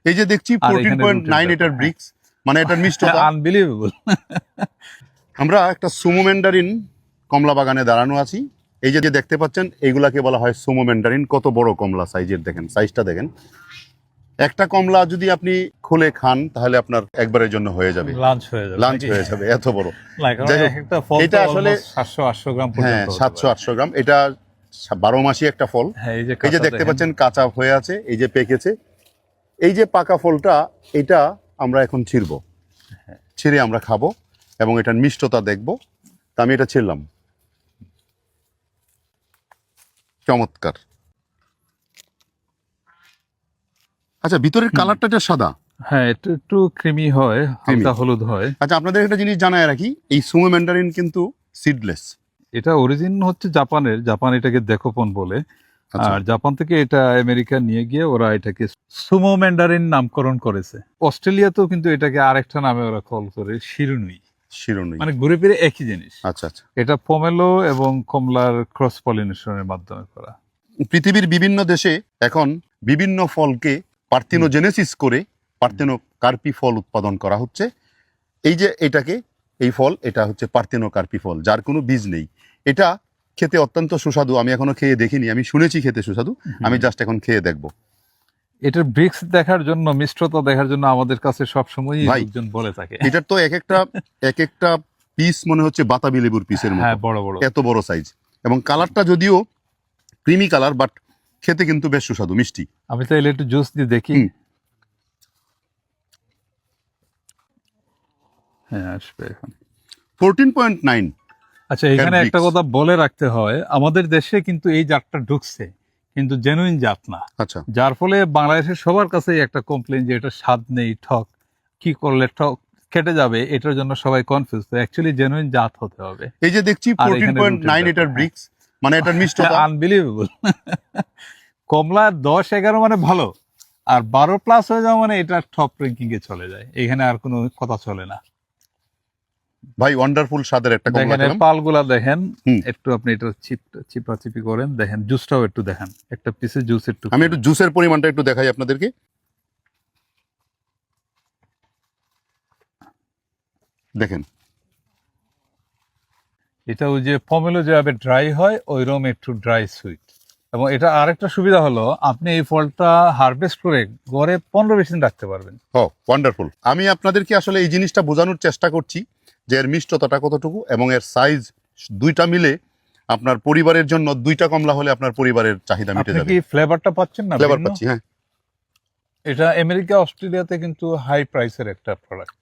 এই যে দেখছি 14.9 এটার ব্রিক্স, মানে এটার মিষ্টতা আনবিলিভেবল। আমরা একটা সুমো ম্যান্ডারিন কমলা বাগানে দাঁড়ানো আছি। এই যে দেখতে পাচ্ছেন এইগুলাকে বলা হয় সুমো ম্যান্ডারিন। কত বড় কমলা সাইজের, দেখেন সাইজটা দেখেন। একটা কমলা যদি আপনি খুলে খান তাহলে আপনার একবারের জন্য হয়ে যাবে, লাঞ্চ হয়ে যাবে, লাঞ্চ হয়ে যাবে, এত বড়। যাই হোক, একটা ফল এটা আসলে 700-800 গ্রাম হ্যাঁ, পর্যন্ত 700-800 গ্রাম। এটা 12 মাসি একটা ফল। হ্যাঁ, এই যে দেখতে পাচ্ছেন কাঁচা হয়ে আছে, এই যে পেকেছে। এই যে পাকা ফলটা, এটা আমরা এখন ছিঁড়বো, ছিঁড়ে আমরা খাবো এবং এটার মিষ্টতা দেখবো। তা আমি এটা ছিঁড়লাম, চমৎকার। আচ্ছা, ভিতরের কালারটা এটা সাদা, হ্যাঁ, একটু একটু ক্রিমি হয়, হালকা হলুদ হয়। আচ্ছা, আপনাদের একটা জিনিস জানায় রাখি, এই সুমো ম্যান্ডারিন কিন্তু সিডলেস। এটা অরিজিন হচ্ছে জাপানের, জাপান এটাকে দেখোপন বলে। আর জাপান থেকে এটা আমেরিকা নিয়ে গিয়ে ওরা এটাকে সুমো ম্যান্ডারিন নামকরণ করেছে। অস্ট্রেলিয়াতেও কিন্তু এটাকে আরেকটা নামে ওরা কল করে, শিরুনুই। শিরোনুই, মানে ঘুরে ফিরে একই জিনিস। আচ্ছা আচ্ছা। এটা পমেলো এবং কমলার ক্রস পলিনেশনের মাধ্যমে করা। পৃথিবীর বিভিন্ন দেশে এখন বিভিন্ন ফলকে পার্থেনোজেনেসিস করে পার্থেনো কার্পি ফল উৎপাদন করা হচ্ছে। এই যে এটাকে, এই ফল, এটা হচ্ছে পার্থেনো কার্পি ফল, যার কোনো বীজ নেই। এটা খেতে অত্যন্ত সুস্বাদু। আমি এখনো খেয়ে দেখিনি, আমি শুনেছি খেতে সুস্বাদু। আমি জাস্ট এখন খেয়ে দেখবো। এটার ব্রিক্স দেখার জন্য, মিষ্টতা দেখার জন্য আমাদের কাছে সবসময় লোকজন বলে থাকে। এটার তো এক একটা পিস মনে হচ্ছে বাতাবি লেবুর পিসের মতো, হ্যাঁ, বড় বড়, এত বড় সাইজ। এবং কালারটা যদিও ক্রিমি কালার, বাট খেতে কিন্তু বেশ সুস্বাদু, মিষ্টি। আমি তাহলে একটু জুস দিয়ে দেখি। হ্যাঁ, আসবে এখন 14.9। আচ্ছা, এখানে একটা কথা বলে রাখতে হয়, আমাদের দেশে কিন্তু এই জাতটা ঢুকছে, কিন্তু জেনুইন জাত না। আচ্ছা, যার ফলে বাংলাদেশের সবার কাছে একটা কমপ্লেন যে এটা স্বাদ নেই, ঠক, কি করলে ঠক কেটে যাবে, এটার জন্য সবাই কনফিউজ। তো অ্যাকচুয়ালি জেনুইন জাত হতে হবে। এই যে দেখছি 14.9 এটার ব্রিক্স, মানে এটার মিষ্টতা আনবিলিভেবল। কমলা 10-11 মানে ভালো, আর 12 প্লাস হয়ে যাওয়া মানে এটা টপ র্যাঙ্কিং এ চলে যায়, এখানে আর কোনো কথা চলে না। ভাই, ওয়ান্ডারফুল স্বাদের একটা কমলা খেলাম। পালগুলা দেখেন, একটু আপনি এটা চিপি করেন, দেখেন জুসটাও একটু দেখেন, একটা পিসে জুস একটু। আমি একটু জুসের পরিমাণটা একটু দেখাই আপনাদেরকে। দেখেন, এটা ওই যে পমেলো যেভাবে ড্রাই হয়, ওইরকম একটু ড্রাই সুইট। এবং এটা আরেকটা সুবিধা হলো, আপনি এই ফলটা হারভেস্ট করে ঘরে 15-20 দিন রাখতে পারবেন। ওয়ান্ডারফুল। আমি আপনাদেরকে আসলে এই জিনিসটা বোঝানোর চেষ্টা করছি যে এর মিষ্টতাটা কতটুকু এবং এর সাইজ, দুইটা মিলে আপনার পরিবারের জন্য 2টা কমলা হলে আপনার পরিবারের চাহিদা মিটে যাবে। আপনি কি ফ্লেভারটা পাচ্ছেন না? ফ্লেভার পাচ্ছি, হ্যাঁ। এটা আমেরিকা, অস্ট্রেলিয়াতে কিন্তু হাই প্রাইসের একটা প্রোডাক্ট।